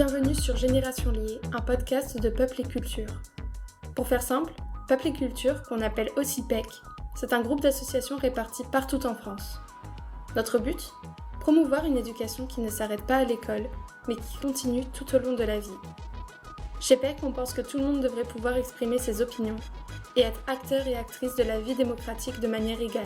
Bienvenue sur Génération Liée, un podcast de Peuple et Culture. Pour faire simple, Peuple et Culture, qu'on appelle aussi PEC, c'est un groupe d'associations réparties partout en France. Notre but ? Promouvoir une éducation qui ne s'arrête pas à l'école, mais qui continue tout au long de la vie. Chez PEC, on pense que tout le monde devrait pouvoir exprimer ses opinions et être acteur et actrice de la vie démocratique de manière égale.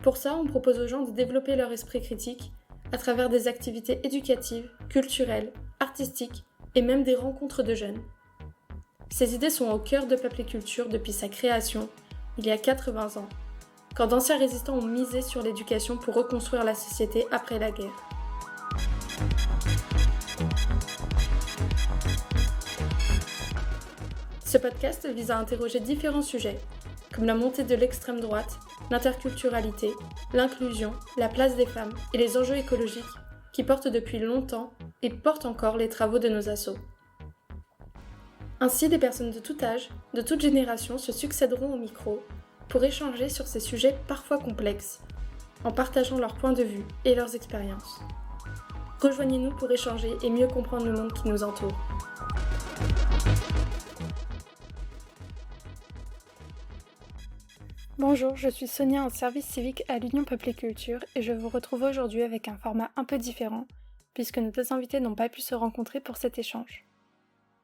Pour ça, on propose aux gens de développer leur esprit critique à travers des activités éducatives, culturelles, artistiques et même des rencontres de jeunes. Ces idées sont au cœur de Peuple et Culture depuis sa création, il y a 80 ans, quand d'anciens résistants ont misé sur l'éducation pour reconstruire la société après la guerre. Ce podcast vise à interroger différents sujets, comme la montée de l'extrême droite, l'interculturalité, l'inclusion, la place des femmes et les enjeux écologiques qui portent depuis longtemps et portent encore les travaux de nos assos. Ainsi, des personnes de tout âge, de toute génération se succéderont au micro pour échanger sur ces sujets parfois complexes, en partageant leurs points de vue et leurs expériences. Rejoignez-nous pour échanger et mieux comprendre le monde qui nous entoure. Bonjour, je suis Sonia en service civique à l'Union Peuple et Culture et je vous retrouve aujourd'hui avec un format un peu différent puisque nos deux invités n'ont pas pu se rencontrer pour cet échange.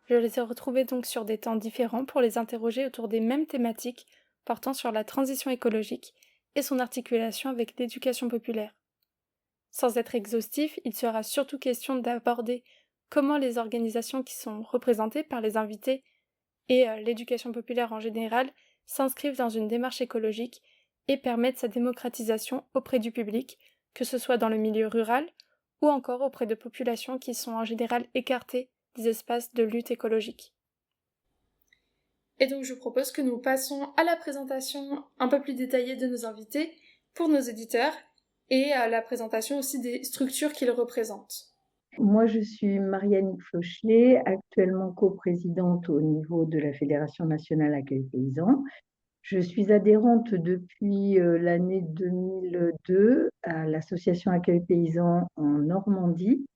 Je les ai retrouvés donc sur des temps différents pour les interroger autour des mêmes thématiques portant sur la transition écologique et son articulation avec l'éducation populaire. Sans être exhaustif, il sera surtout question d'aborder comment les organisations qui sont représentées par les invités et l'éducation populaire en général s'inscrivent dans une démarche écologique et permettent sa démocratisation auprès du public, que ce soit dans le milieu rural ou encore auprès de populations qui sont en général écartées des espaces de lutte écologique. Et donc je vous propose que nous passons à la présentation un peu plus détaillée de nos invités pour nos éditeurs et à la présentation aussi des structures qu'ils représentent. Moi, je suis Marianne Flochelet, actuellement coprésidente au niveau de la Fédération nationale Accueil Paysan. Je suis adhérente depuis l'année 2002 à l'association Accueil Paysan en Normandie.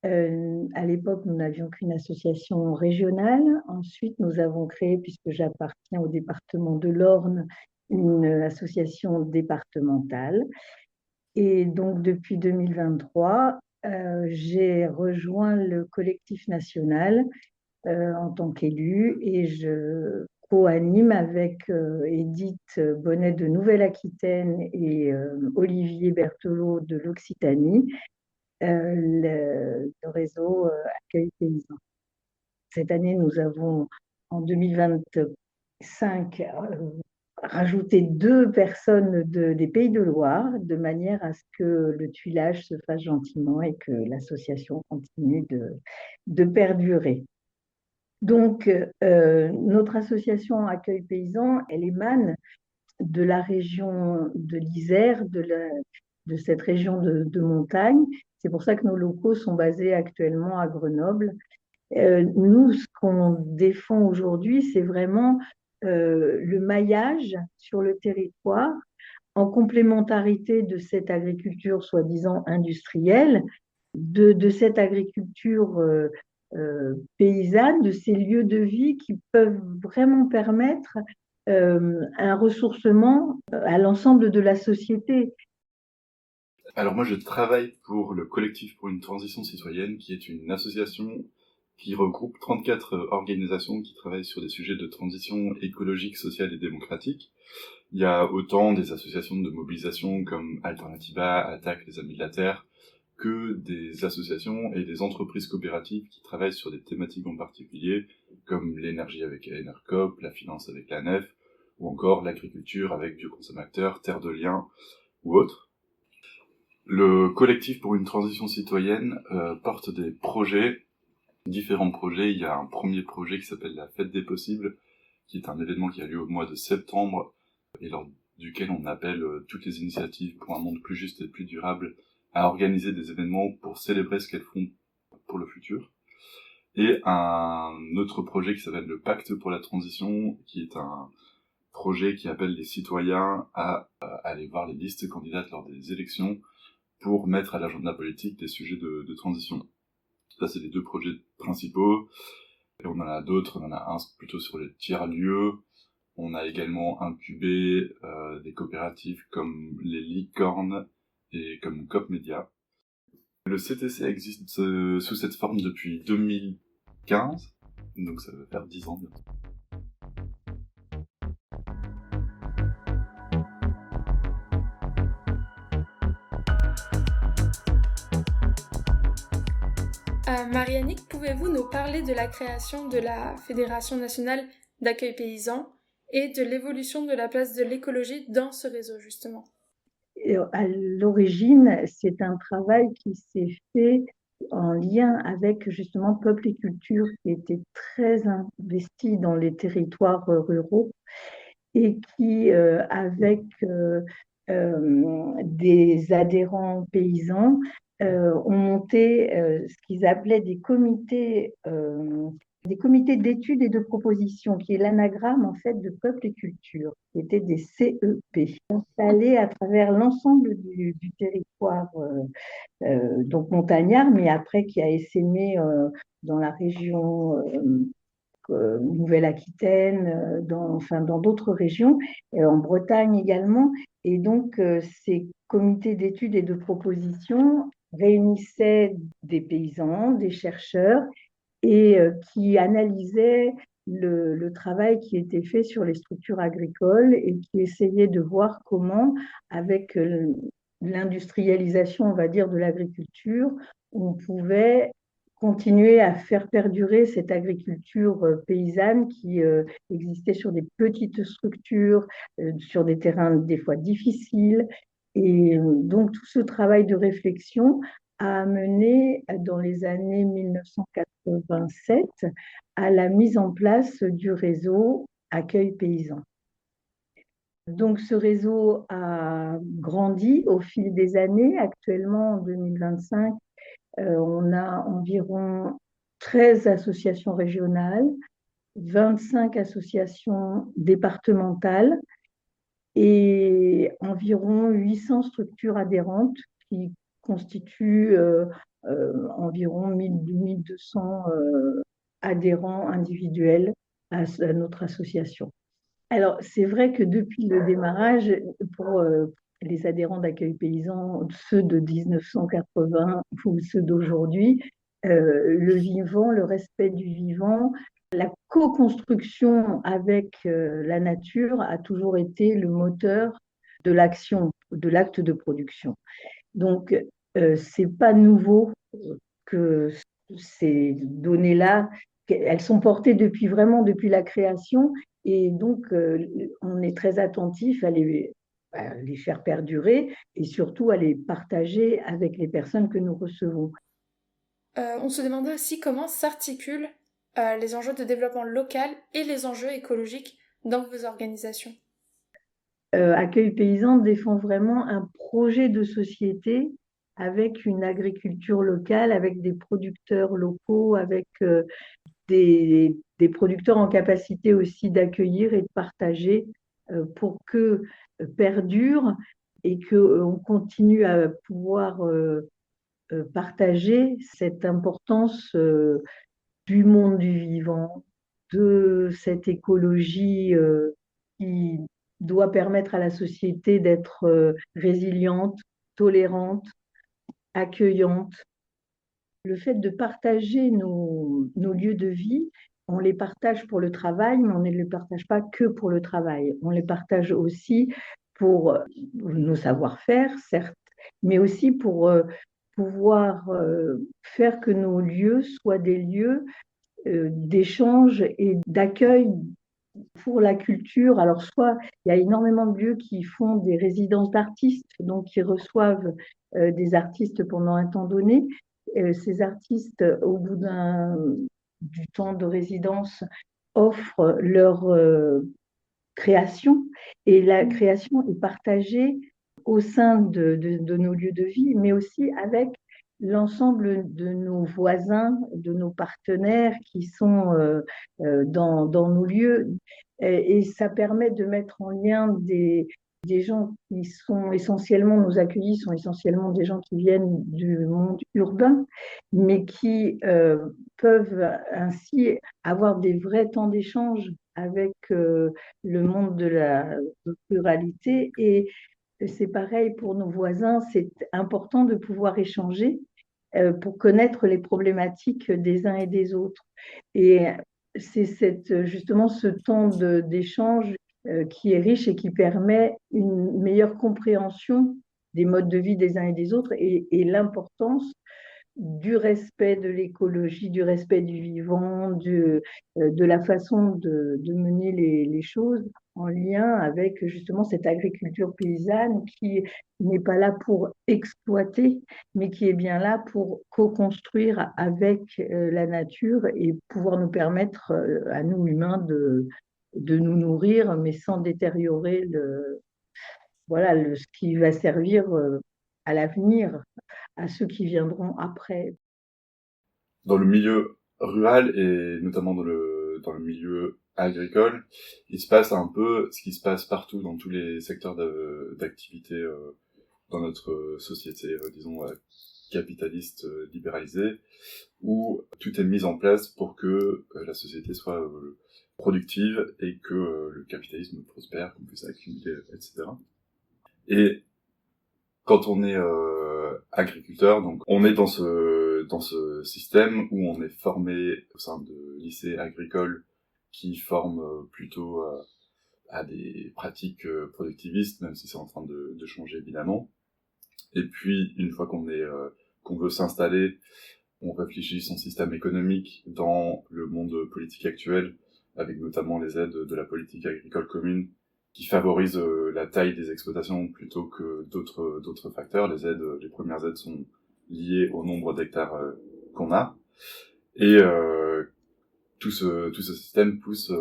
À l'époque, nous n'avions qu'une association régionale. Ensuite, nous avons créé, puisque j'appartiens au département de l'Orne, une association départementale. Et donc, depuis 2023, j'ai rejoint le collectif national en tant qu'élue et je co-anime avec Edith Bonnet de Nouvelle-Aquitaine et Olivier Berthelot de l'Occitanie le réseau Accueil Paysan. Cette année, nous avons en 2025 rajouté 2 personnes des Pays de Loire, de manière à ce que le tuilage se fasse gentiment et que l'association continue de perdurer. Donc, notre association Accueil Paysan, elle émane de la région de l'Isère, de cette région de montagne. C'est pour ça que nos locaux sont basés actuellement à Grenoble. Nous, ce qu'on défend aujourd'hui, c'est vraiment le maillage sur le territoire en complémentarité de cette agriculture soi-disant industrielle, de cette agriculture paysanne, de ces lieux de vie qui peuvent vraiment permettre un ressourcement à l'ensemble de la société. Alors moi je travaille pour le collectif pour une transition citoyenne qui est une association qui regroupe 34 organisations qui travaillent sur des sujets de transition écologique, sociale et démocratique. Il y a autant des associations de mobilisation comme Alternativa, Attaque, les Amis de la Terre, que des associations et des entreprises coopératives qui travaillent sur des thématiques en particulier, comme l'énergie avec Enercoop, la finance avec la NEF, ou encore l'agriculture avec Bioconsommateurs, Terre de Liens ou autres. Le collectif pour une transition citoyenne porte des projets, différents projets. Il y a un premier projet qui s'appelle la Fête des Possibles, qui est un événement qui a lieu au mois de septembre, et lors duquel on appelle toutes les initiatives pour un monde plus juste et plus durable à organiser des événements pour célébrer ce qu'elles font pour le futur. Et un autre projet qui s'appelle le Pacte pour la transition, qui est un projet qui appelle les citoyens à aller voir les listes candidates lors des élections pour mettre à l'agenda politique des sujets de transition. Ça, c'est les 2 projets principaux. Et on en a d'autres, on en a un plutôt sur les tiers-lieux. On a également incubé des coopératives comme les Licornes et comme Coop Media. Le CTC existe sous cette forme depuis 2015, donc ça va faire 10 ans bientôt. Mariannick, pouvez-vous nous parler de la création de la Fédération nationale d'accueil paysan et de l'évolution de la place de l'écologie dans ce réseau, justement? À l'origine, c'est un travail qui s'est fait en lien avec justement Peuple et Culture, qui était très investi dans les territoires ruraux et qui, avec des adhérents paysans, ont monté ce qu'ils appelaient des comités d'études et de propositions, qui est l'anagramme en fait de Peuple et Culture, qui étaient des CEP, installés à travers l'ensemble du territoire, donc montagnard, mais après qui a essaimé dans la région Nouvelle-Aquitaine, dans d'autres régions, en Bretagne également. Et donc, ces comités d'études et de propositions réunissaient des paysans, des chercheurs, et qui analysaient le travail qui était fait sur les structures agricoles et qui essayaient de voir comment, avec l'industrialisation, on va dire, de l'agriculture, on pouvait continuer à faire perdurer cette agriculture paysanne qui existait sur des petites structures, sur des terrains des fois difficiles. Et donc tout ce travail de réflexion a amené dans les années 1987 à la mise en place du réseau Accueil Paysan. Donc ce réseau a grandi au fil des années. Actuellement, en 2025, on a environ 13 associations régionales, 25 associations départementales et environ 800 structures adhérentes qui constituent environ 1200 adhérents individuels à notre association. Alors, c'est vrai que depuis le démarrage, pour les adhérents d'Accueil Paysan, ceux de 1980 ou ceux d'aujourd'hui, le vivant, le respect du vivant, la co-construction avec la nature a toujours été le moteur de l'action, de l'acte de production. Donc, c'est pas nouveau que ces données-là, elles sont portées vraiment depuis la création, et donc on est très attentif à les faire perdurer et surtout à les partager avec les personnes que nous recevons. On se demandait aussi comment s'articulent les enjeux de développement local et les enjeux écologiques dans vos organisations. Accueil Paysan défend vraiment un projet de société avec une agriculture locale, avec des producteurs locaux, avec des producteurs en capacité aussi d'accueillir et de partager pour que perdure et qu'on continue à pouvoir partager cette importance du monde du vivant, de cette écologie qui doit permettre à la société d'être résiliente, tolérante, accueillante. Le fait de partager nos lieux de vie, on les partage pour le travail, mais on ne les partage pas que pour le travail. On les partage aussi pour nos savoir-faire, certes, mais aussi pour pouvoir faire que nos lieux soient des lieux d'échange et d'accueil pour la culture. Alors, soit il y a énormément de lieux qui font des résidences d'artistes, donc qui reçoivent des artistes pendant un temps donné. Ces artistes, au bout du temps de résidence, offrent leur création, et la création est partagée au sein de nos lieux de vie, mais aussi avec l'ensemble de nos voisins, de nos partenaires qui sont dans nos lieux. Et ça permet de mettre en lien Des gens qui sont essentiellement, nous accueillis, sont essentiellement des gens qui viennent du monde urbain, mais qui peuvent ainsi avoir des vrais temps d'échange avec le monde de la ruralité. Et c'est pareil pour nos voisins, c'est important de pouvoir échanger pour connaître les problématiques des uns et des autres. Et c'est justement ce temps d'échange qui est riche et qui permet une meilleure compréhension des modes de vie des uns et des autres et l'importance du respect de l'écologie, du respect du vivant, de la façon de mener les choses en lien avec justement cette agriculture paysanne qui n'est pas là pour exploiter, mais qui est bien là pour co-construire avec la nature et pouvoir nous permettre à nous humains de nous nourrir, mais sans détériorer ce qui va servir à l'avenir, à ceux qui viendront après. Dans le milieu rural et notamment dans le milieu agricole, il se passe un peu ce qui se passe partout dans tous les secteurs d'activité dans notre société, disons, capitaliste libéralisée, où tout est mis en place pour que la société soit productive et que le capitalisme prospère, qu'on puisse accumuler, etc. Et quand on est agriculteur, donc on est dans ce système où on est formé au sein de lycées agricoles qui forment plutôt à des pratiques productivistes, même si c'est en train de changer évidemment. Et puis une fois qu'on veut s'installer, on réfléchit son système économique dans le monde politique actuel, avec notamment les aides de la politique agricole commune qui favorisent la taille des exploitations plutôt que d'autres facteurs. Les premières aides sont liées au nombre d'hectares qu'on a. Et tout ce système pousse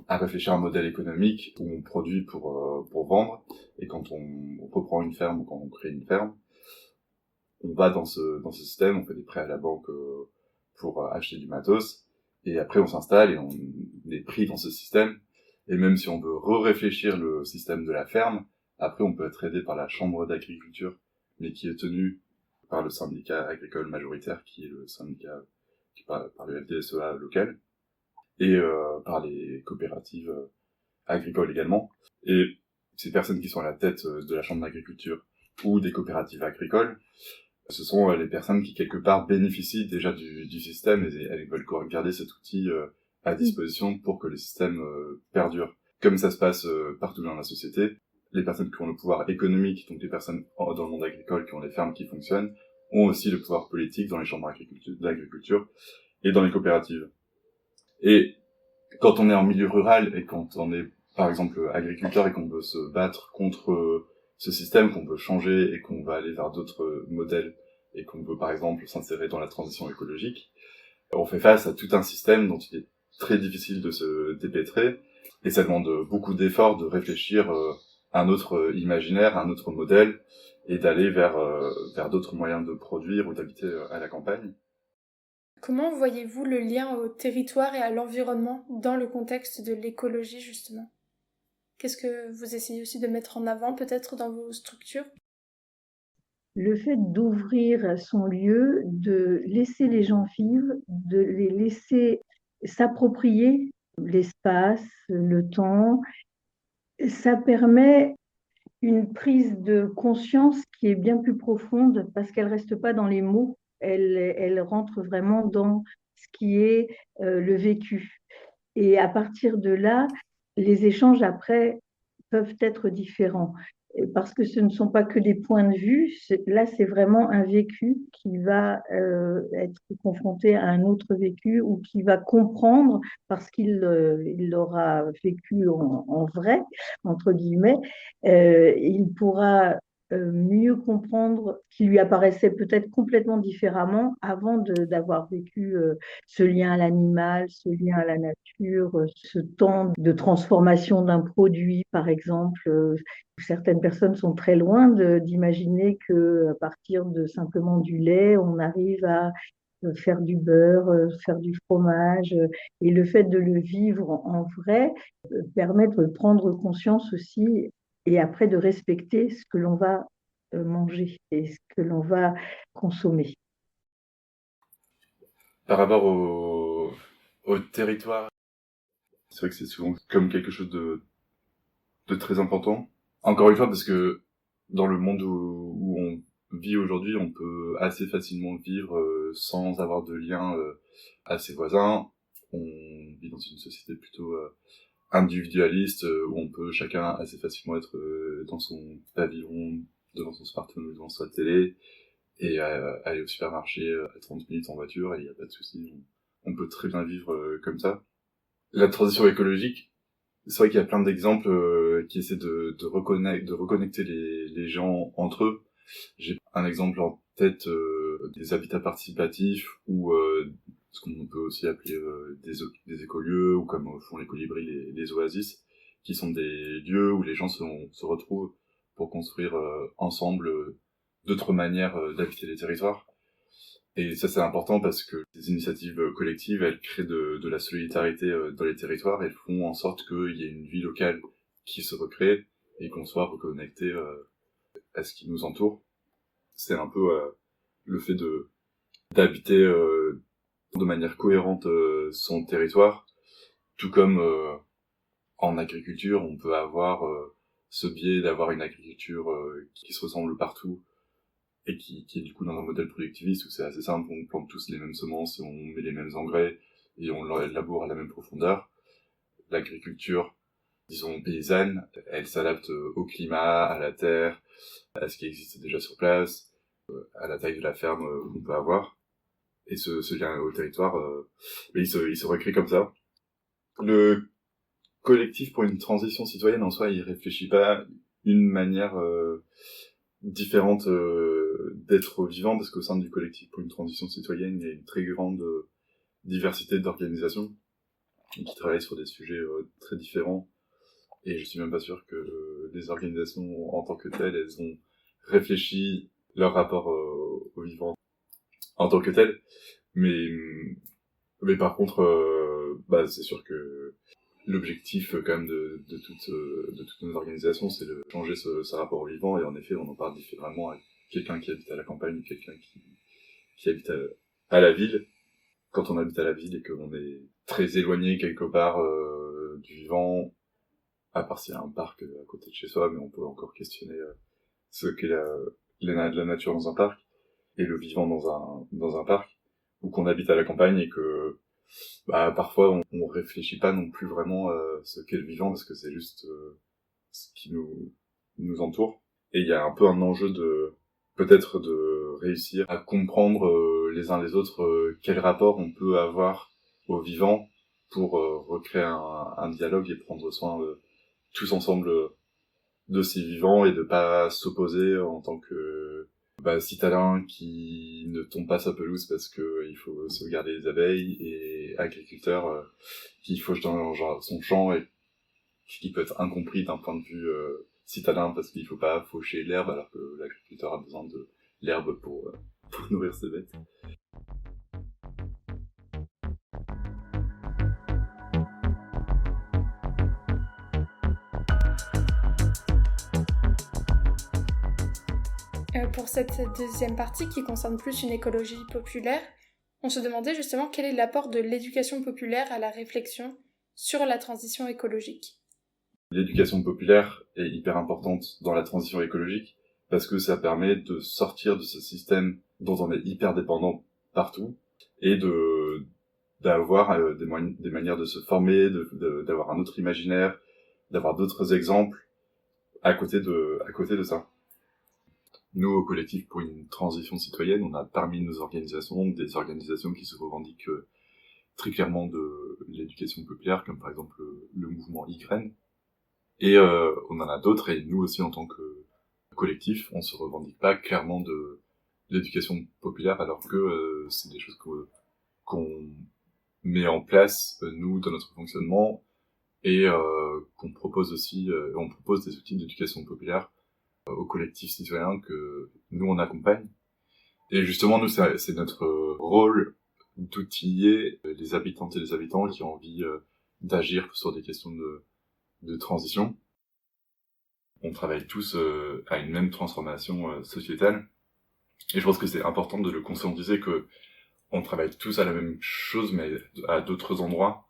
à réfléchir à un modèle économique où on produit pour vendre. Et quand on reprend une ferme ou quand on crée une ferme, on va dans ce système, on fait des prêts à la banque pour acheter du matos, et après on s'installe et on est pris dans ce système. Et même si on veut réfléchir le système de la ferme, après on peut être aidé par la chambre d'agriculture, mais qui est tenue par le syndicat agricole majoritaire, qui est le syndicat par le FDSEA local, et par les coopératives agricoles également. Et ces personnes qui sont à la tête de la chambre d'agriculture ou des coopératives agricoles, ce sont les personnes qui, quelque part, bénéficient déjà du système et elles veulent garder cet outil à disposition pour que le système perdure. Comme ça se passe partout dans la société, les personnes qui ont le pouvoir économique, donc les personnes dans le monde agricole qui ont des fermes qui fonctionnent, ont aussi le pouvoir politique dans les chambres d'agriculture et dans les coopératives. Et quand on est en milieu rural et quand on est, par exemple, agriculteur et qu'on veut se battre contre ce système, qu'on veut changer et qu'on va aller vers d'autres modèles et qu'on veut, par exemple, s'insérer dans la transition écologique, on fait face à tout un système dont il est très difficile de se dépêtrer et ça demande beaucoup d'efforts de réfléchir à un autre imaginaire, à un autre modèle et d'aller vers d'autres moyens de produire ou d'habiter à la campagne. Comment voyez-vous le lien au territoire et à l'environnement dans le contexte de l'écologie, justement ? Qu'est-ce que vous essayez aussi de mettre en avant, peut-être, dans vos structures ? Le fait d'ouvrir son lieu, de laisser les gens vivre, de les laisser s'approprier l'espace, le temps, ça permet une prise de conscience qui est bien plus profonde parce qu'elle reste pas dans les mots, elle rentre vraiment dans ce qui est le vécu. Et à partir de là, les échanges après peuvent être différents parce que ce ne sont pas que des points de vue. Là, c'est vraiment un vécu qui va être confronté à un autre vécu ou qui va comprendre parce qu'il l'aura vécu en vrai, entre guillemets. Il pourra mieux comprendre ce qui lui apparaissait peut-être complètement différemment avant d'avoir vécu ce lien à l'animal, ce lien à la nature, ce temps de transformation d'un produit, par exemple. Certaines personnes sont très loin d'imaginer qu'à partir de simplement du lait, on arrive à faire du beurre, faire du fromage. Et le fait de le vivre en vrai permet de prendre conscience aussi et après de respecter ce que l'on va manger et ce que l'on va consommer. Par rapport au territoire, c'est vrai que c'est souvent comme quelque chose de très important. Encore une fois, parce que dans le monde où on vit aujourd'hui, on peut assez facilement vivre sans avoir de lien à ses voisins. On vit dans une société plutôt individualiste où on peut chacun assez facilement être dans son pavillon, devant son smartphone ou devant sa télé et aller au supermarché à 30 minutes en voiture et il n'y a pas de souci. On peut très bien vivre comme ça. La transition écologique, c'est vrai qu'il y a plein d'exemples qui essaient de reconnecter les gens entre eux. J'ai un exemple en tête des habitats participatifs ou ce qu'on peut aussi appeler des écolieux ou comme font les colibris les oasis, qui sont des lieux où les gens se retrouvent pour construire ensemble d'autres manières d'habiter les territoires. Et ça, c'est important parce que les initiatives collectives, elles créent de la solidarité dans les territoires et font en sorte qu'il y ait une vie locale qui se recrée et qu'on soit reconnecté à ce qui nous entoure. C'est un peu le fait d'habiter de manière cohérente son territoire, tout comme en agriculture, on peut avoir ce biais d'avoir une agriculture qui se ressemble partout et qui est du coup dans un modèle productiviste où c'est assez simple, on plante tous les mêmes semences, on met les mêmes engrais et on laboure à la même profondeur. L'agriculture, disons paysanne, elle s'adapte au climat, à la terre, à ce qui existe déjà sur place, à la taille de la ferme qu'on peut avoir. Et ce lien au territoire, il se recrée comme ça. Le collectif pour une transition citoyenne en soi, il réfléchit pas une manière différente d'être vivant, parce qu'au sein du collectif pour une transition citoyenne, il y a une très grande diversité d'organisations qui travaillent sur des sujets très différents. Et je suis même pas sûr que les organisations en tant que telles, elles ont réfléchi leur rapport au vivant en tant que tel. Mais par contre, c'est sûr que l'objectif quand même de toutes nos organisations, c'est de changer ce rapport au vivant. Et en effet, on en parle différemment avec quelqu'un qui habite à la campagne ou quelqu'un qui habite à la ville. Quand on habite à la ville et qu'on est très éloigné quelque part du vivant, à part s'il y a un parc à côté de chez soi, mais on peut encore questionner ce qu'est la nature dans un parc et le vivant dans un parc, ou qu'on habite à la campagne et que parfois on réfléchit pas non plus vraiment ce qu'est le vivant parce que c'est juste ce qui nous entoure. Et il y a un peu un enjeu peut-être de réussir à comprendre les uns les autres quel rapport on peut avoir au vivant pour recréer un dialogue et prendre soin tous ensemble de ces vivants et de pas s'opposer en tant que citadin qui ne tombe pas sa pelouse parce que il faut sauvegarder les abeilles et agriculteur qui fauche dans son champ et qui peut être incompris d'un point de vue citadin parce qu'il faut pas faucher l'herbe alors que l'agriculteur a besoin de l'herbe pour nourrir ses bêtes. Pour cette deuxième partie qui concerne plus une écologie populaire, on se demandait justement quel est l'apport de l'éducation populaire à la réflexion sur la transition écologique. L'éducation populaire est hyper importante dans la transition écologique parce que ça permet de sortir de ce système dont on est hyper dépendant partout et d'avoir des manières de se former, d'avoir un autre imaginaire, d'avoir d'autres exemples à côté de ça. Nous, au collectif pour une transition citoyenne, on a parmi nos organisations des organisations qui se revendiquent très clairement de l'éducation populaire, comme par exemple le mouvement Y. Et on en a d'autres, et nous aussi en tant que collectif, on se revendique pas clairement de l'éducation populaire, alors que c'est des choses qu'on met en place, nous, dans notre fonctionnement, et qu'on propose aussi, on propose des outils d'éducation populaire aux collectifs citoyens que nous on accompagne. Et justement, nous, c'est notre rôle d'outiller les habitantes et les habitants qui ont envie d'agir sur des questions de transition. on travaille tous à une même transformation sociétale. Et je pense que c'est important de le conscientiser que on travaille tous à la même chose, mais à d'autres endroits.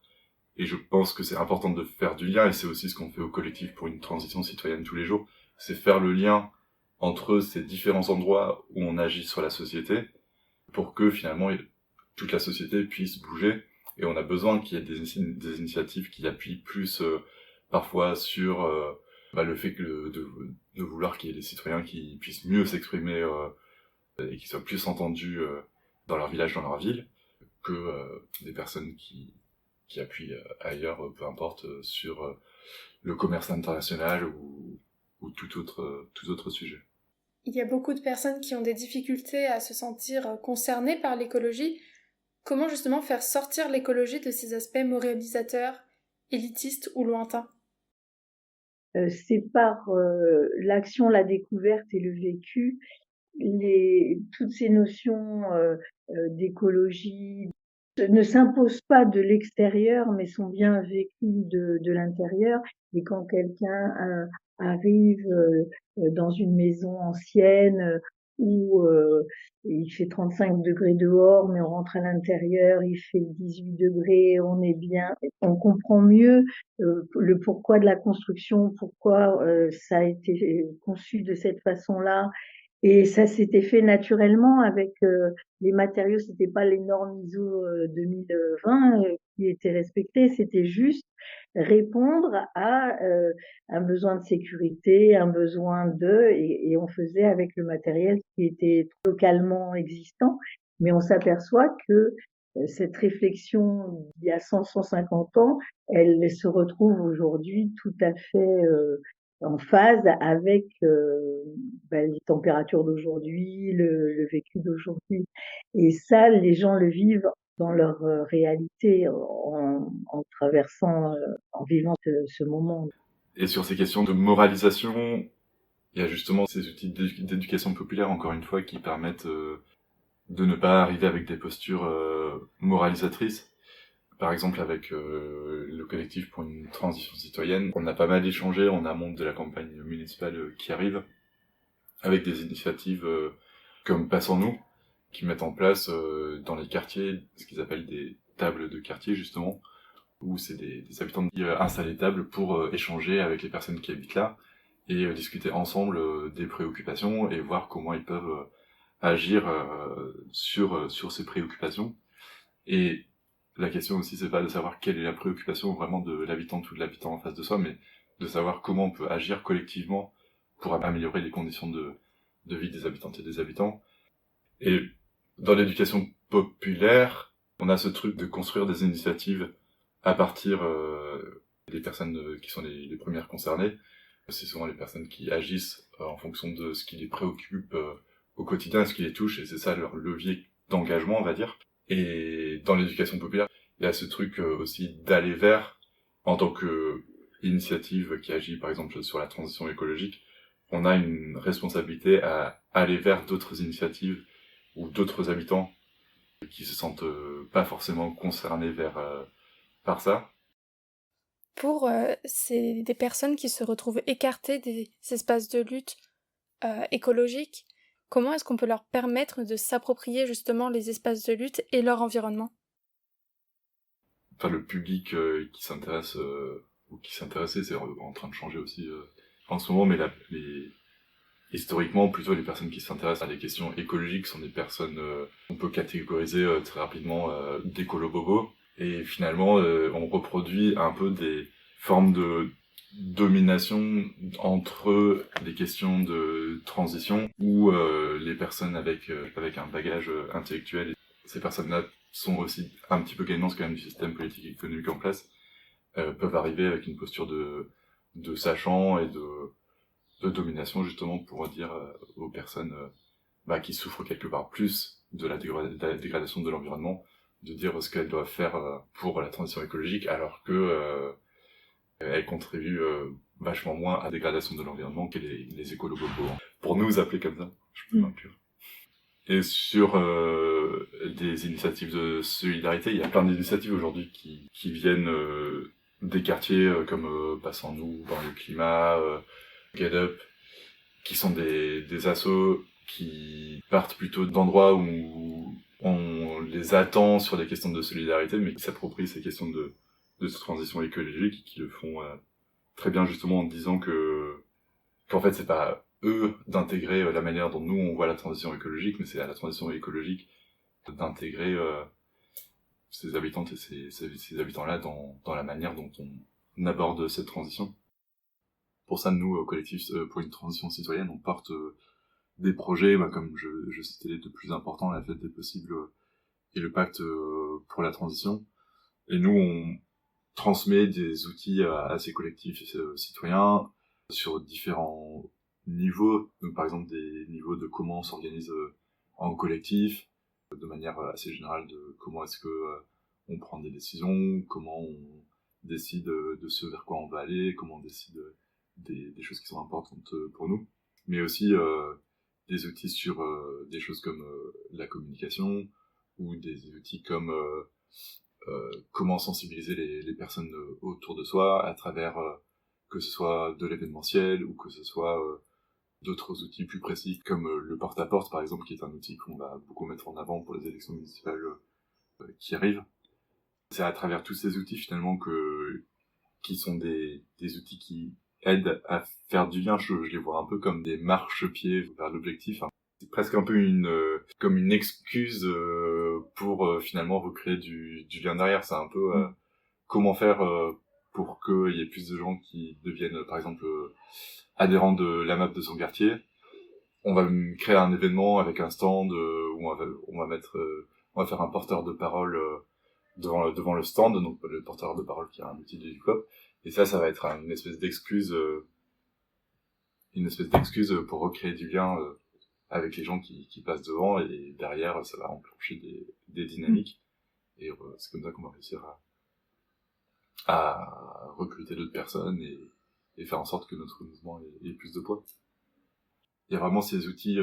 Et je pense que c'est important de faire du lien, et c'est aussi ce qu'on fait au collectif pour une transition citoyenne tous les jours. C'est faire le lien entre ces différents endroits où on agit sur la société, pour que finalement toute la société puisse bouger. Et on a besoin qu'il y ait des initiatives qui appuient plus parfois sur le fait que de vouloir qu'il y ait des citoyens qui puissent mieux s'exprimer et qui soient plus entendus dans leur village, dans leur ville, que des personnes qui appuient ailleurs, peu importe, sur le commerce international ou tout autre sujet. Il y a beaucoup de personnes qui ont des difficultés à se sentir concernées par l'écologie. Comment justement faire sortir l'écologie de ces aspects moralisateurs, élitistes ou lointains? C'est par l'action, la découverte et le vécu, toutes ces notions d'écologie ne s'imposent pas de l'extérieur, mais sont bien vécues de l'intérieur. Et quand quelqu'un arrive dans une maison ancienne où il fait 35 degrés dehors, mais on rentre à l'intérieur, il fait 18 degrés, on est bien, on comprend mieux le pourquoi de la construction, pourquoi ça a été conçu de cette façon-là. Et ça s'était fait naturellement avec les matériaux, c'était pas les normes ISO 2020 qui étaient respectées, c'était juste répondre à un besoin de sécurité, un besoin et on faisait avec le matériel qui était localement existant. Mais on s'aperçoit que cette réflexion d'il y a 150 ans, elle se retrouve aujourd'hui tout à fait en phase avec les températures d'aujourd'hui, le vécu d'aujourd'hui. Et ça, les gens le vivent dans leur réalité en traversant, en vivant ce moment. Et sur ces questions de moralisation, il y a justement ces outils d'éducation populaire, encore une fois, qui permettent de ne pas arriver avec des postures moralisatrices. Par exemple, avec le collectif pour une transition citoyenne, on a pas mal échangé en amont de la campagne municipale qui arrive, avec des initiatives comme Passons-nous, qui mettent en place dans les quartiers ce qu'ils appellent des tables de quartier, justement, où c'est des habitants qui installent des tables pour échanger avec les personnes qui habitent là, et discuter ensemble des préoccupations, et voir comment ils peuvent agir sur ces préoccupations. Et la question aussi, c'est pas de savoir quelle est la préoccupation vraiment de l'habitant ou de l'habitant en face de soi, mais de savoir comment on peut agir collectivement pour améliorer les conditions de vie des habitantes et des habitants. Et dans l'éducation populaire, on a ce truc de construire des initiatives à partir des personnes qui sont les premières concernées. C'est souvent les personnes qui agissent en fonction de ce qui les préoccupe au quotidien, ce qui les touche, et c'est ça leur levier d'engagement, on va dire. Et dans l'éducation populaire, il y a ce truc aussi d'aller vers, en tant que initiative qui agit par exemple sur la transition écologique, on a une responsabilité à aller vers d'autres initiatives ou d'autres habitants qui se sentent pas forcément concernés par ça. Pour des personnes qui se retrouvent écartées des espaces de lutte écologiques, comment est-ce qu'on peut leur permettre de s'approprier justement les espaces de lutte et leur environnement? Enfin, le public qui s'intéresse ou qui s'intéressait, c'est en train de changer aussi en ce moment, mais historiquement, plutôt les personnes qui s'intéressent à des questions écologiques sont des personnes qu'on peut catégoriser très rapidement d'écolo-bobo. Et finalement, on reproduit un peu des formes de domination entre les questions de transition où les personnes avec un bagage intellectuel, ces personnes-là sont aussi un petit peu gagnantes quand même du système politique et économique en place, peuvent arriver avec une posture de sachant et de domination justement pour dire aux personnes qui souffrent quelque part plus de la dégradation de l'environnement, de dire ce qu'elles doivent faire pour la transition écologique, alors que elles contribuent vachement moins à la dégradation de l'environnement que les écolos-bobos. Pour nous appeler comme ça, je peux m'inclure. Et sur des initiatives de solidarité, il y a plein d'initiatives aujourd'hui qui viennent des quartiers comme Passons-nous, dans le climat, Get Up, qui sont des assos qui partent plutôt d'endroits où on les attend sur des questions de solidarité, mais qui s'approprient ces questions de transition écologique et qui le font très bien justement en disant qu'en fait c'est pas eux d'intégrer la manière dont nous on voit la transition écologique, mais c'est à la transition écologique d'intégrer ces habitantes et ces habitants-là dans la manière dont on aborde cette transition. Pour ça, nous, au collectif pour une transition citoyenne, on porte des projets, comme je citais les deux plus importants, la Fête des Possibles et le Pacte pour la Transition. Et nous, on transmet des outils à ces collectifs citoyens sur différents niveaux. Donc, par exemple, des niveaux de comment on s'organise en collectif, de manière assez générale de comment est-ce que on prend des décisions, comment on décide de ce vers quoi on va aller, comment on décide des choses qui sont importantes pour nous, mais aussi des outils sur des choses comme la communication, ou des outils comme comment sensibiliser les personnes autour de soi à travers que ce soit de l'événementiel ou que ce soit d'autres outils plus précis comme le porte-à-porte par exemple, qui est un outil qu'on va beaucoup mettre en avant pour les élections municipales qui arrivent. C'est à travers tous ces outils finalement qui sont des outils qui aident à faire du lien. Je les vois un peu comme des marchepieds vers l'objectif. C'est presque un peu comme une excuse pour finalement recréer du lien derrière. C'est un peu comment faire pour qu'il y ait plus de gens qui deviennent par exemple adhérents de la MAP de son quartier. On va créer un événement avec un stand où on va faire un porteur de parole devant le stand, donc le porteur de parole qui a un outil du hip-hop. Et ça va être une espèce d'excuse pour recréer du lien avec les gens qui passent devant, et derrière ça va enclencher des dynamiques, et c'est comme ça qu'on va réussir à recruter d'autres personnes et faire en sorte que notre mouvement ait plus de poids. Il y a vraiment ces outils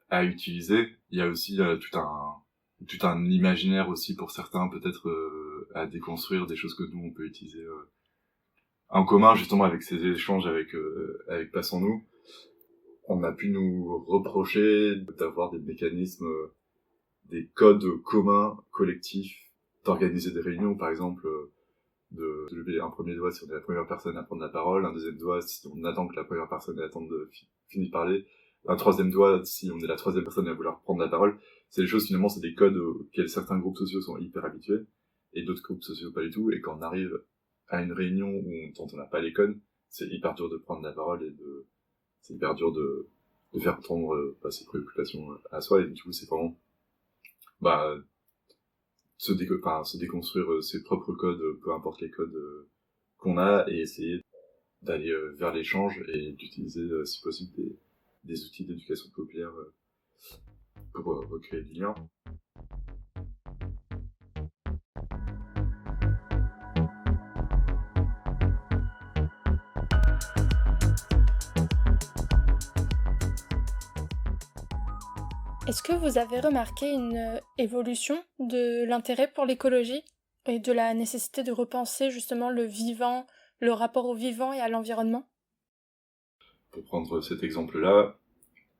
à utiliser. Il y a aussi tout un imaginaire aussi pour certains peut-être à déconstruire, des choses que nous on peut utiliser en commun justement avec ces échanges avec Passons-nous. On a pu nous reprocher d'avoir des mécanismes, des codes communs collectifs, d'organiser des réunions par exemple, de lever un premier doigt si on est la première personne à prendre la parole, un deuxième doigt si on attend que la première personne finisse de parler, un troisième doigt si on est la troisième personne à vouloir prendre la parole. C'est des choses finalement, c'est des codes auxquels certains groupes sociaux sont hyper habitués et d'autres groupes sociaux pas du tout, et quand on arrive à une réunion dont on n'a pas les codes, c'est hyper dur de prendre la parole c'est hyper dur de faire entendre ses préoccupations à soi, et du coup c'est vraiment se déconstruire ses propres codes, peu importe les codes qu'on a, et essayer d'aller vers l'échange et d'utiliser si possible des outils d'éducation populaire pour recréer du lien. Est-ce que vous avez remarqué une évolution de l'intérêt pour l'écologie et de la nécessité de repenser justement le vivant, le rapport au vivant et à l'environnement? Pour prendre cet exemple-là,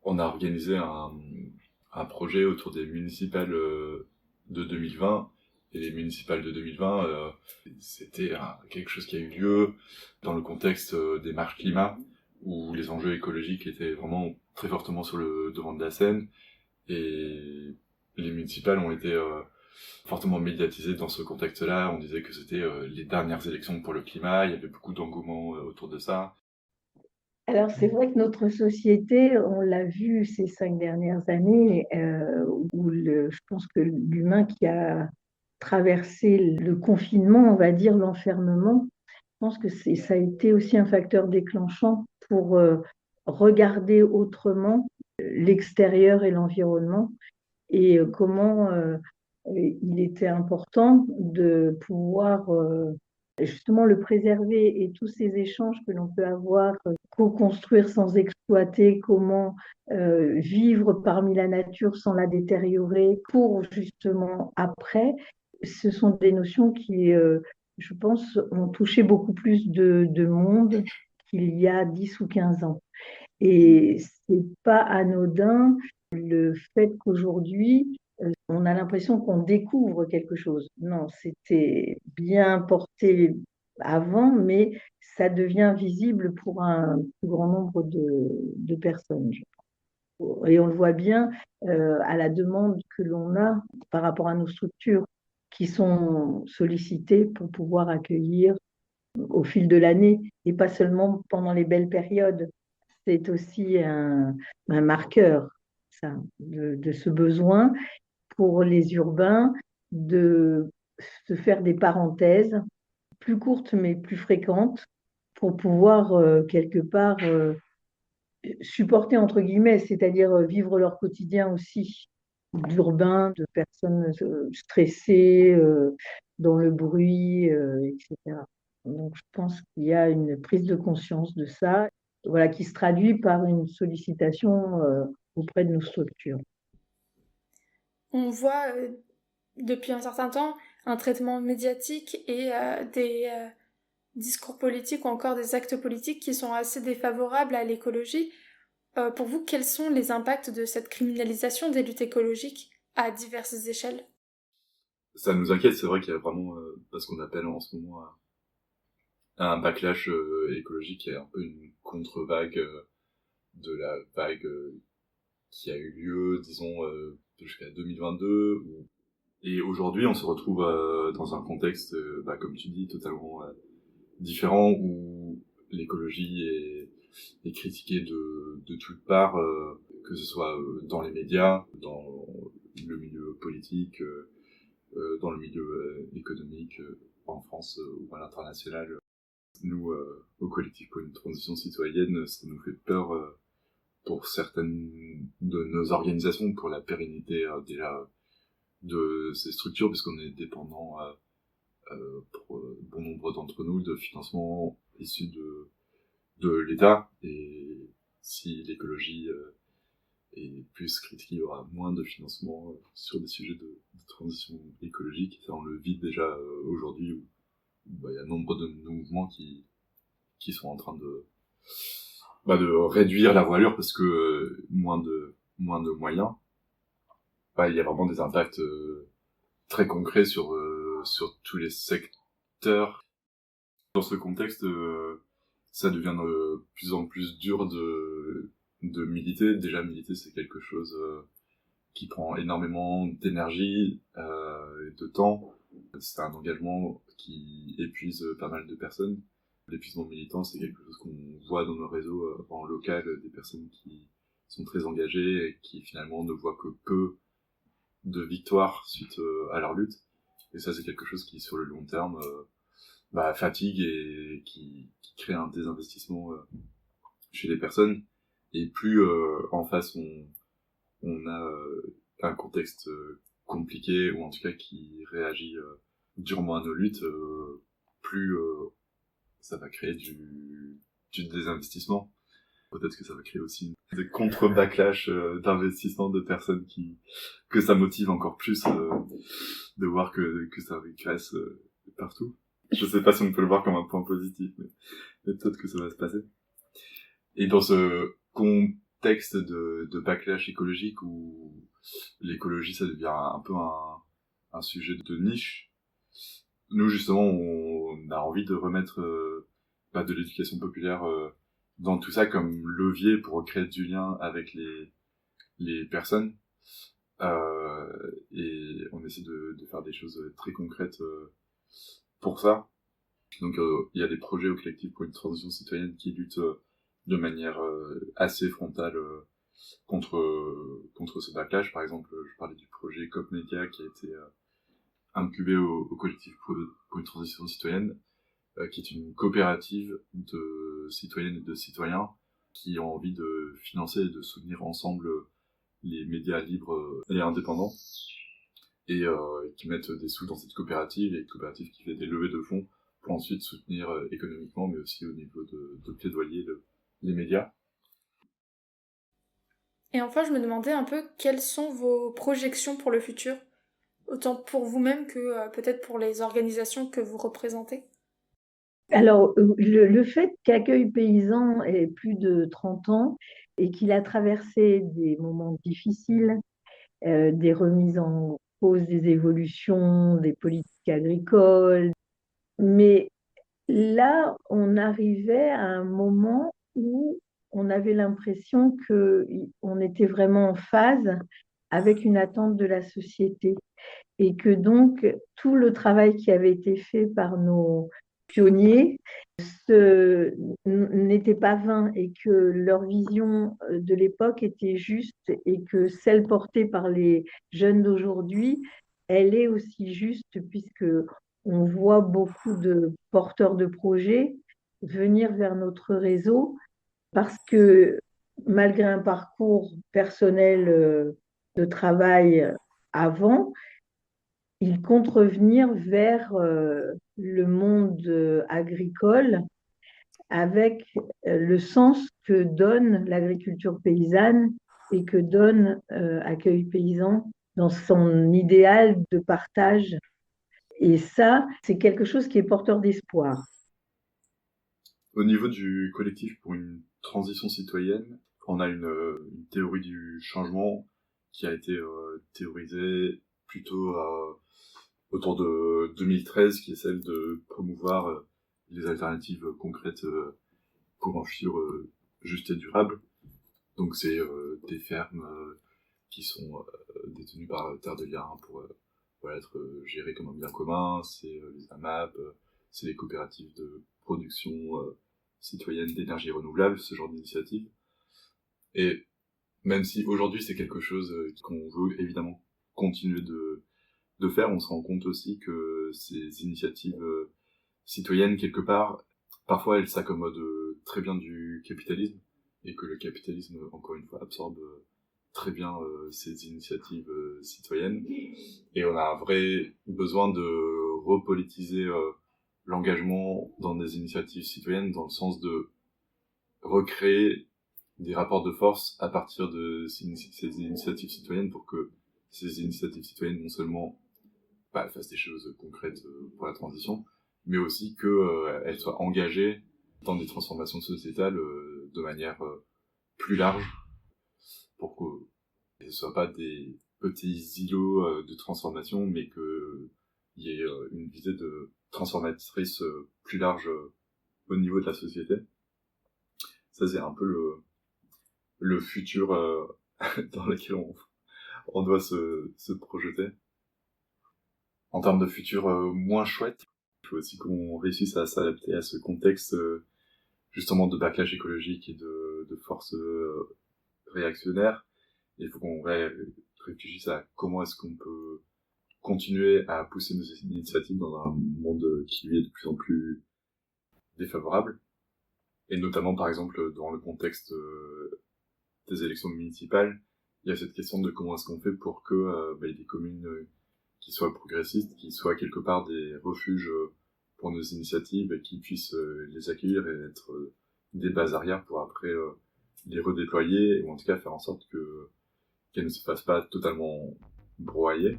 on a organisé un projet autour des municipales de 2020. Et les municipales de 2020, c'était quelque chose qui a eu lieu dans le contexte des marches climat, où les enjeux écologiques étaient vraiment très fortement sur le devant de la scène. Et les municipales ont été fortement médiatisées dans ce contexte-là. On disait que c'était les dernières élections pour le climat, il y avait beaucoup d'engouement autour de ça. Alors, c'est vrai que notre société, on l'a vu ces 5 dernières années, où je pense que l'humain qui a traversé le confinement, on va dire l'enfermement, je pense que ça a été aussi un facteur déclenchant pour regarder autrement l'extérieur et l'environnement, et comment il était important de pouvoir justement le préserver, et tous ces échanges que l'on peut avoir, co-construire sans exploiter, comment vivre parmi la nature sans la détériorer pour justement après. Ce sont des notions qui, je pense, ont touché beaucoup plus de monde, qu'il y a 10 ou 15 ans. Et c'est pas anodin le fait qu'aujourd'hui, on a l'impression qu'on découvre quelque chose. Non, c'était bien porté avant, mais ça devient visible pour un plus grand nombre de personnes. Et on le voit bien à la demande que l'on a par rapport à nos structures qui sont sollicitées pour pouvoir accueillir au fil de l'année et pas seulement pendant les belles périodes. C'est aussi un marqueur ça, de ce besoin pour les urbains de se faire des parenthèses plus courtes mais plus fréquentes pour pouvoir quelque part supporter entre guillemets, c'est-à-dire vivre leur quotidien aussi d'urbain, de personnes stressées dans le bruit, etc. Donc je pense qu'il y a une prise de conscience de ça, voilà, qui se traduit par une sollicitation auprès de nos structures. On voit depuis un certain temps un traitement médiatique et des discours politiques ou encore des actes politiques qui sont assez défavorables à l'écologie. Pour vous, quels sont les impacts de cette criminalisation des luttes écologiques à diverses échelles? Ça nous inquiète, c'est vrai qu'il y a vraiment ce qu'on appelle en ce moment un backlash écologique, qui est un peu une contre-vague de la vague qui a eu lieu, disons, jusqu'à 2022. Et aujourd'hui, on se retrouve dans un contexte, comme tu dis, totalement différent, où l'écologie est critiquée de toutes parts, que ce soit dans les médias, dans le milieu politique, dans le milieu économique, en France ou à l'international. Nous, au collectif pour une transition citoyenne, ça nous fait peur pour certaines de nos organisations, pour la pérennité déjà de ces structures, parce qu'on est dépendant pour bon nombre d'entre nous de financements issus de l'État, et si l'écologie est plus critique, il y aura moins de financement sur des sujets de transition écologique. Ça, on le vit déjà aujourd'hui, où il y a nombre de mouvements qui sont en train de réduire la voilure parce que moins de moyens. Il y a vraiment des impacts très concrets sur tous les secteurs. Dans ce contexte, ça devient de plus en plus dur de militer. Déjà, militer, c'est quelque chose qui prend énormément d'énergie et de temps. C'est un engagement qui épuise pas mal de personnes. L'épuisement militant, c'est quelque chose qu'on voit dans nos réseaux en local, des personnes qui sont très engagées et qui finalement ne voient que peu de victoires suite à leur lutte. Et ça, c'est quelque chose qui, sur le long terme, fatigue et qui crée un désinvestissement chez les personnes. Et plus en face, on a un contexte compliqué, ou en tout cas qui réagit durement à nos luttes, plus ça va créer du désinvestissement. Peut-être que ça va créer aussi des contre-backlash d'investissement de personnes que ça motive encore plus de voir que ça régresse partout. Je sais pas si on peut le voir comme un point positif, mais peut-être que ça va se passer. Et dans ce contexte de backlash écologique où l'écologie, ça devient un peu un sujet de niche, nous, justement, on a envie de remettre de l'éducation populaire dans tout ça comme levier pour créer du lien avec les personnes. Et on essaie de faire des choses très concrètes pour ça. Donc il y a des projets au collectif pour une transition citoyenne qui luttent de manière assez frontale contre ce backlash. Par exemple, je parlais du projet COP Média qui a été incubé au collectif pour une transition citoyenne, qui est une coopérative de citoyennes et de citoyens qui ont envie de financer et de soutenir ensemble les médias libres et indépendants, et qui mettent des sous dans cette coopérative, et une coopérative qui fait des levées de fonds pour ensuite soutenir économiquement, mais aussi au niveau de plaidoyer les médias. Et enfin, je me demandais un peu quelles sont vos projections pour le futur, autant pour vous-même que peut-être pour les organisations que vous représentez. Alors, le fait qu'Accueil Paysan ait plus de 30 ans et qu'il a traversé des moments difficiles, des remises en cause des évolutions, des politiques agricoles, mais là, on arrivait à un moment où on avait l'impression qu'on était vraiment en phase avec une attente de la société et que donc tout le travail qui avait été fait par nos pionniers n'était pas vain et que leur vision de l'époque était juste et que celle portée par les jeunes d'aujourd'hui, elle est aussi juste puisque on voit beaucoup de porteurs de projets venir vers notre réseau parce que malgré un parcours personnel de travail avant, ils comptent revenir vers le monde agricole avec le sens que donne l'agriculture paysanne et que donne Accueil Paysan dans son idéal de partage. Et ça, c'est quelque chose qui est porteur d'espoir. Au niveau du collectif pour une transition citoyenne, on a une théorie du changement qui a été théorisée plutôt autour de 2013, qui est celle de promouvoir les alternatives concrètes pour un futur juste et durable. Donc c'est des fermes qui sont détenues par Terre de Liens pour voilà, être gérées comme un bien commun, c'est les AMAP, c'est les coopératives de production citoyenne d'énergie renouvelable, ce genre d'initiative. Et même si aujourd'hui c'est quelque chose qu'on veut évidemment continuer de faire, on se rend compte aussi que ces initiatives citoyennes, quelque part, parfois elles s'accommodent très bien du capitalisme, et que le capitalisme, encore une fois, absorbe très bien ces initiatives citoyennes. Et on a un vrai besoin de repolitiser l'engagement dans des initiatives citoyennes, dans le sens de recréer des rapports de force à partir de ces initiatives citoyennes pour que ces initiatives citoyennes non seulement fassent des choses concrètes pour la transition, mais aussi qu'elles soient engagées dans des transformations sociétales de manière plus large, pour que ce ne soient pas des petits îlots de transformation, mais qu'il y ait une visée de transformatrice plus large au niveau de la société. Ça, c'est un peu le futur dans lequel on doit se projeter. En termes de futur moins chouette, il faut aussi qu'on réussisse à s'adapter à ce contexte justement de backlash écologique et de forces réactionnaires. Et il faut qu'on réfléchisse à comment est-ce qu'on peut continuer à pousser nos initiatives dans un monde qui lui est de plus en plus défavorable. Et notamment, par exemple, dans le contexte des élections municipales, il y a cette question de comment est-ce qu'on fait pour que il y ait des communes qui soient progressistes, qui soient quelque part des refuges pour nos initiatives et qui puissent les accueillir et être des bases arrières pour après les redéployer, ou en tout cas faire en sorte qu'elles ne se fassent pas totalement broyer.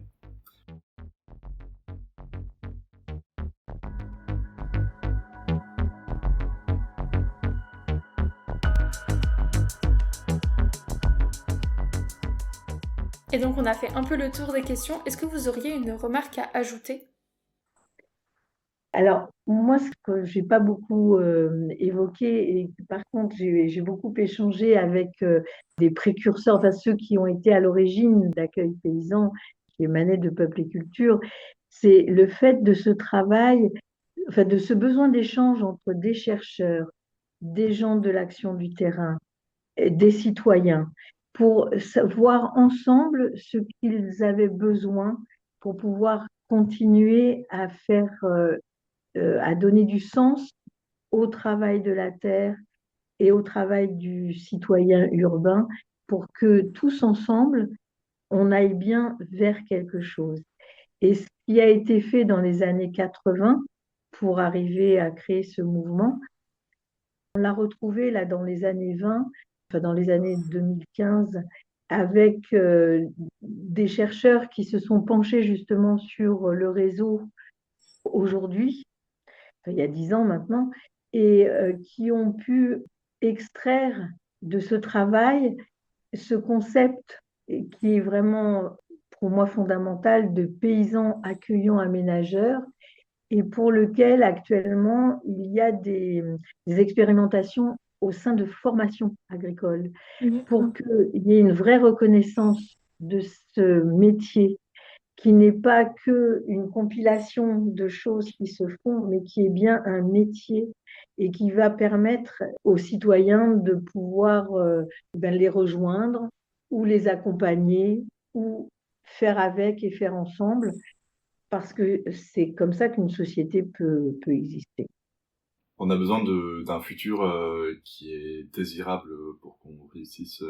Et donc on a fait un peu le tour des questions. Est-ce que vous auriez une remarque à ajouter? Alors, moi, ce que j'ai pas beaucoup évoqué, et par contre, j'ai beaucoup échangé avec des précurseurs, enfin ceux qui ont été à l'origine d'Accueil Paysan, qui émanaient de Peuple et Culture, c'est le fait de ce travail, enfin de ce besoin d'échange entre des chercheurs, des gens de l'action du terrain, et des citoyens, pour voir ensemble ce qu'ils avaient besoin pour pouvoir continuer à faire à donner du sens au travail de la terre et au travail du citoyen urbain pour que tous ensemble, on aille bien vers quelque chose. Et ce qui a été fait dans les années 80 pour arriver à créer ce mouvement, on l'a retrouvé là dans les années 20, enfin dans les années 2015, avec des chercheurs qui se sont penchés justement sur le réseau aujourd'hui il y a 10 ans maintenant, et qui ont pu extraire de ce travail ce concept qui est vraiment, pour moi, fondamental de paysans accueillants aménageurs et pour lequel actuellement il y a des expérimentations au sein de formations agricoles pour qu'il y ait une vraie reconnaissance de ce métier qui n'est pas qu'une compilation de choses qui se font, mais qui est bien un métier et qui va permettre aux citoyens de pouvoir les rejoindre ou les accompagner ou faire avec et faire ensemble, parce que c'est comme ça qu'une société peut exister. On a besoin d'un futur qui est désirable pour qu'on réussisse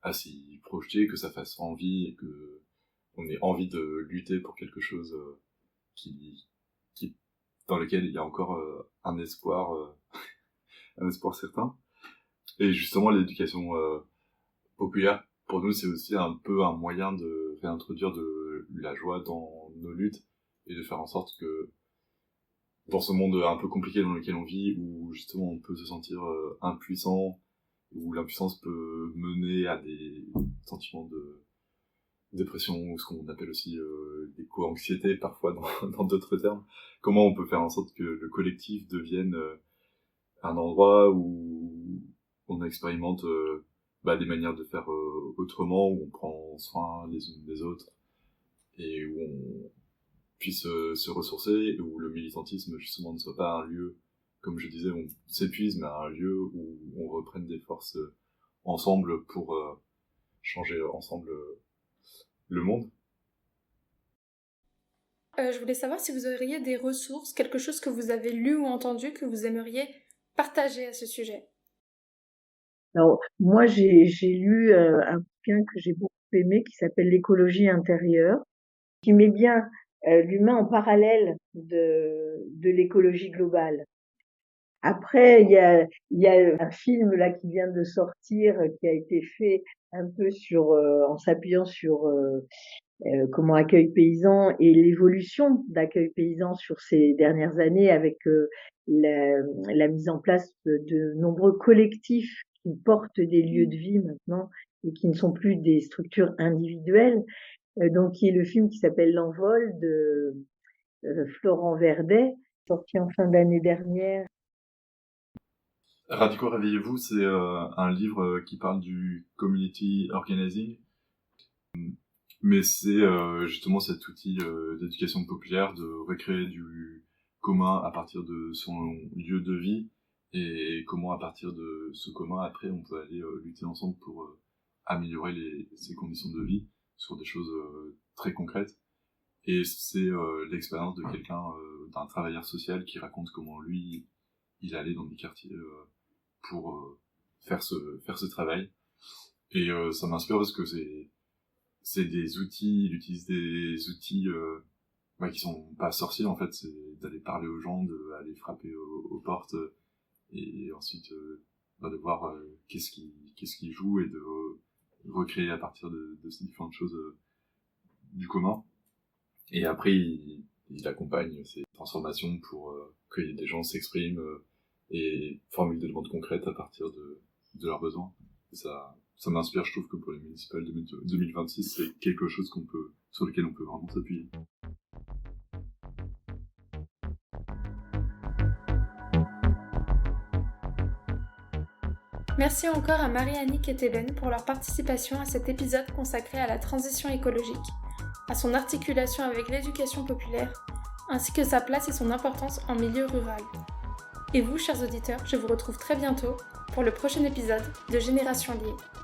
à s'y projeter, que ça fasse envie et que on ait envie de lutter pour quelque chose qui dans lequel il y a encore un espoir certain. Et justement, l'éducation populaire, pour nous, c'est aussi un peu un moyen de réintroduire de la joie dans nos luttes et de faire en sorte que dans ce monde un peu compliqué dans lequel on vit, où justement on peut se sentir impuissant, où l'impuissance peut mener à des sentiments de dépression, ou ce qu'on appelle aussi l'éco-anxiété parfois dans d'autres termes, comment on peut faire en sorte que le collectif devienne un endroit où on expérimente des manières de faire autrement, où on prend soin les unes des autres, et où on puisse se ressourcer, et où le militantisme justement ne soit pas un lieu, comme je disais, où on s'épuise, mais un lieu où on reprenne des forces ensemble pour changer ensemble le monde. Je voulais savoir si vous auriez des ressources, quelque chose que vous avez lu ou entendu que vous aimeriez partager à ce sujet. Alors, moi, j'ai lu un bouquin que j'ai beaucoup aimé qui s'appelle L'écologie intérieure, qui met bien l'humain en parallèle de l'écologie globale. Après, il y a un film là qui vient de sortir, qui a été fait un peu en s'appuyant sur comment Accueil Paysan et l'évolution d'Accueil Paysan sur ces dernières années avec la mise en place de nombreux collectifs qui portent des lieux de vie maintenant et qui ne sont plus des structures individuelles. Donc, qui est le film qui s'appelle L'Envol de Florent Verdet, sorti en fin d'année dernière. Radicaux Réveillez-vous, c'est un livre qui parle du community organizing, mais c'est justement cet outil d'éducation populaire, de recréer du commun à partir de son lieu de vie, et comment à partir de ce commun, après, on peut aller lutter ensemble pour améliorer ses conditions de vie sur des choses très concrètes. Et c'est l'expérience de quelqu'un, d'un travailleur social qui raconte comment lui, il allait dans des quartiers pour faire ce travail. Et ça m'inspire parce que c'est des outils, il utilise des outils qui sont pas sorciers en fait, c'est d'aller parler aux gens, d'aller frapper aux portes, et ensuite de voir qu'est-ce qui joue, et de recréer à partir de ces différentes choses du commun. Et après il accompagne ces transformations pour que des gens s'expriment et formulent des demandes concrètes à partir de leurs besoins. Et ça m'inspire, je trouve que pour les municipales 2026, c'est quelque chose sur lequel on peut vraiment s'appuyer. Merci encore à Marie-Annick et Tében pour leur participation à cet épisode consacré à la transition écologique, à son articulation avec l'éducation populaire, ainsi que sa place et son importance en milieu rural. Et vous, chers auditeurs, je vous retrouve très bientôt pour le prochain épisode de Génération Liée.